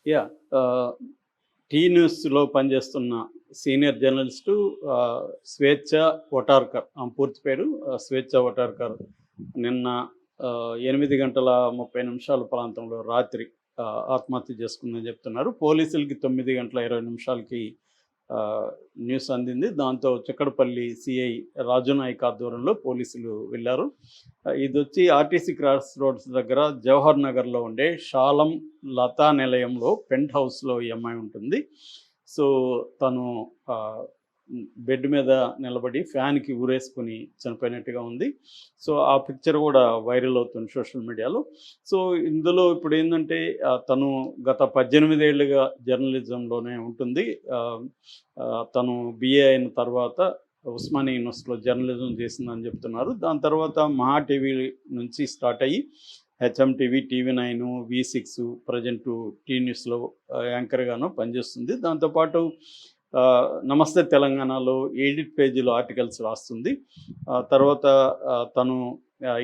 Yeah! Tea న్యూస్‌లో పనిచేస్తున్న senior journalist స్వేచ్ఛ వటార్కర్. ఆమె పూర్తి పేరు స్వేచ్ఛ వటార్కర్. నిన్న 8 గంటల 30 నిమిషాల ప్రాంతంలో రాత్రి ఆత్మహత్య చేసుకుందని చెప్తున్నారు. పోలీసులకి 9 గంటల 20 నిమిషాలకి న్యూస్ అందింది. దాంతో చిక్కడపల్లి సీఐ రాజు నాయక్ ఆధ్వర్యంలో పోలీసులు వెళ్లారు. ఇదొచ్చి ఆర్టీసీ క్రాస్ రోడ్స్ దగ్గర జవహర్ నగర్‌లో ఉండే షాలం లతా నిలయంలో పెంట్ హౌస్‌లో ఈ అమ్మాయి ఉంటుంది. సో, తను బెడ్ మీద నిలబడి ఫ్యాన్‌కి ఊరేసుకొని చనిపోయినట్టుగా ఉంది. సో, ఆ పిక్చర్ కూడా వైరల్ అవుతుంది సోషల్ మీడియాలో. సో, ఇందులో ఇప్పుడేందంటే తను గత 18 ఏళ్లుగా జర్నలిజంలోనే ఉంటుంది. ఆహ్, తను బీఏ అయిన తర్వాత ఉస్మానియా యూనివర్సిటీలో జర్నలిజం చేసిందని చెప్తున్నారు. దాని తర్వాత మహా టీవీ నుంచి స్టార్ట్ అయ్యి హెచ్ఎం టీవీ, టీవీ9, వి6 ప్రజెంటు టీ న్యూస్‌లో యాంకర్‌గాను పనిచేస్తుంది. దాంతోపాటు నమస్తే తెలంగాణలో ఎడిట్ పేజీలో ఆర్టికల్స్ రాస్తుంది. తర్వాత తను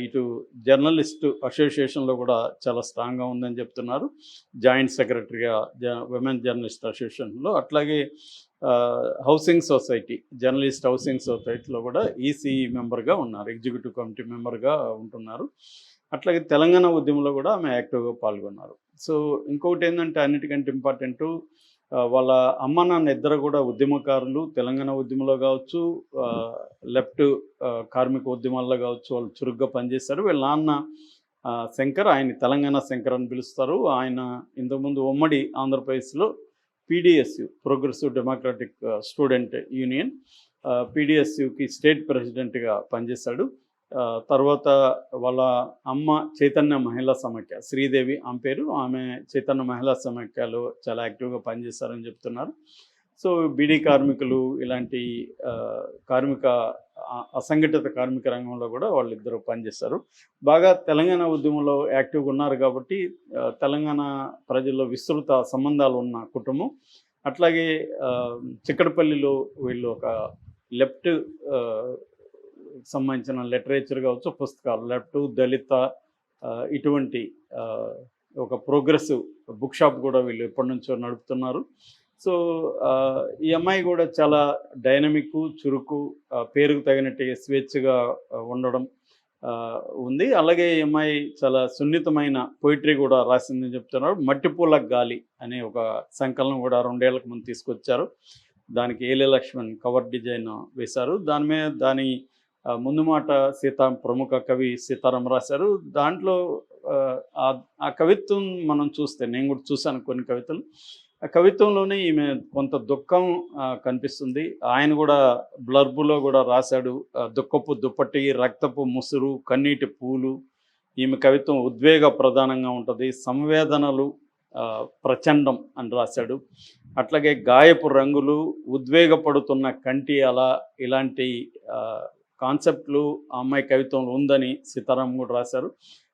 ఇటు జర్నలిస్ట్ అసోసియేషన్‌లో కూడా చాలా స్ట్రాంగ్‌గా ఉందని చెప్తున్నారు. జాయింట్ సెక్రటరీగా విమెన్ జర్నలిస్ట్ అసోసియేషన్‌లో. అట్లాగే హౌసింగ్ సొసైటీ, జర్నలిస్ట్ హౌసింగ్ సొసైటీలో కూడా ఈసీ మెంబర్‌గా ఉన్నారు. ఎగ్జిక్యూటివ్ కమిటీ మెంబర్‌గా ఉంటున్నారు. అట్లాగే తెలంగాణ ఉద్యమంలో కూడా ఆమె యాక్టివ్‌గా పాల్గొన్నారు. సో, ఇంకొకటేందంటే అన్నిటికంటే ఇంపార్టెంటు వాళ్ళ అమ్మ, నాన్న ఇద్దరు కూడా ఉద్యమకారులు. తెలంగాణ ఉద్యమంలో కావచ్చు, లెఫ్ట్ కార్మిక ఉద్యమాల్లో కావచ్చు వాళ్ళు చురుగ్గా పనిచేశారు. వీళ్ళ నాన్న శంకర్, ఆయన తెలంగాణ శంకర్ అని పిలుస్తారు. ఆయన ఇంతకుముందు ఉమ్మడి ఆంధ్రప్రదేశ్‌లో PDSU, progressive democratic student union, పీడీఎస్యుకి స్టేట్ ప్రెసిడెంట్‌గా పనిచేశాడు. తర్వాత వాళ్ళ అమ్మ చైతన్య మహిళా సమైక్య, శ్రీదేవి ఆమె పేరు. ఆమె చైతన్య మహిళా సమైక్యలో చాలా యాక్టివ్‌గా పనిచేశారని చెప్తున్నారు. సో, బీడీ కార్మికులు ఇలాంటి కార్మిక అసంఘటిత కార్మిక రంగంలో కూడా వాళ్ళిద్దరూ పనిచేశారు. బాగా తెలంగాణ ఉద్యమంలో యాక్టివ్‌గా ఉన్నారు కాబట్టి తెలంగాణ ప్రజల్లో విస్తృత సంబంధాలు ఉన్న కుటుంబం. అట్లాగే చిక్కడపల్లిలో వీళ్ళు ఒక లెఫ్ట్ సంబంధించిన లిటరేచర్ కావచ్చు, పుస్తకాలు లెఫ్ట్, దళిత ఇటువంటి ఒక ప్రోగ్రెసివ్ బుక్ షాప్ కూడా వీళ్ళు ఎప్పటి నుంచో నడుపుతున్నారు. సో, ఈ అమ్మాయి కూడా చాలా డైనమిక్, చురుకు, పేరుకు తగినట్టుగా స్వేచ్ఛగా ఉండడం ఉంది. అలాగే ఈ అమ్మాయి చాలా సున్నితమైన పొయిటరీ కూడా రాసిందని చెప్తున్నారు. మట్టిపూల గాలి అనే ఒక సంకలనం కూడా 2 ఏళ్లకు ముందు తీసుకొచ్చారు. దానికి ఏలే లక్ష్మణ్ కవర్ డిజైన్ వేశారు. దాని ముందు మాట ప్రముఖ కవి సీతారాం రాశారు. దాంట్లో ఆ కవిత్వం మనం చూస్తే, నేను కూడా చూశాను కొన్ని కవితలు. ఆ కవిత్వంలోనే ఈమె కొంత దుఃఖం కనిపిస్తుంది. ఆయన కూడా బ్లర్బులో కూడా రాశాడు. దుఃఖపు దుప్పటి, రక్తపు ముసురు, కన్నీటి పూలు. ఈమె కవిత్వం ఉద్వేగ ప్రధానంగా ఉంటుంది. సంవేదనలు ప్రచండం అని రాశాడు. అట్లాగే గాయపు రంగులు, ఉద్వేగపడుతున్న కంటి అల, ఇలాంటి కాన్సెప్ట్లు ఆ అమ్మాయి కవిత్వంలో ఉందని సీతారాం కూడా రాశారు.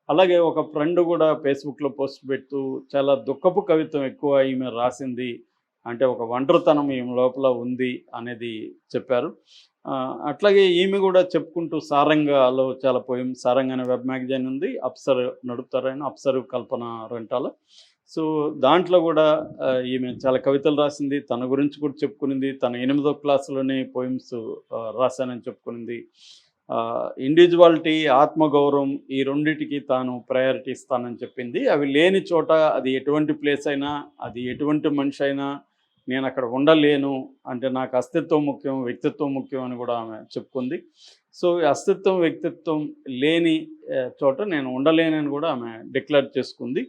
అలాగే ఒక ఫ్రెండ్ కూడా ఫేస్బుక్‌లో పోస్ట్ పెడుతూ చాలా దుఃఖపు కవిత్వం ఎక్కువ ఈమె రాసింది, అంటే ఒక ఒంటరితనం ఈమె లోపల ఉంది అనేది చెప్పారు. అట్లాగే ఈమె కూడా చెప్పుకుంటూ సారంగలో చాలా సారంగ్ అనే వెబ్ మ్యాగజైన్ ఉంది. అప్సర్ నడుపుతారు ఆయన, అప్సర్ కల్పన రెంటాల. సో, దాంట్లో కూడా ఈమె చాలా కవితలు రాసింది. తన గురించి కూడా చెప్పుకునింది. తన 8వ క్లాస్‌లోనే పోయమ్స్ రాశానని చెప్పుకునింది. ఇండివిజువాలిటీ, ఆత్మగౌరవం ఈ రెండిటికి తాను ప్రయారిటీ ఇస్తానని చెప్పింది. అవి లేని చోట అది ఎటువంటి ప్లేస్ అయినా, అది ఎటువంటి మనిషి అయినా నేను అక్కడ ఉండలేను, అంటే నాకు అస్తిత్వం ముఖ్యం, వ్యక్తిత్వం ముఖ్యం అని కూడా ఆమె చెప్పుకుంది. సో, అస్తిత్వం, వ్యక్తిత్వం లేని చోట నేను ఉండలేనని కూడా ఆమె డిక్లేర్ చేసుకుంది.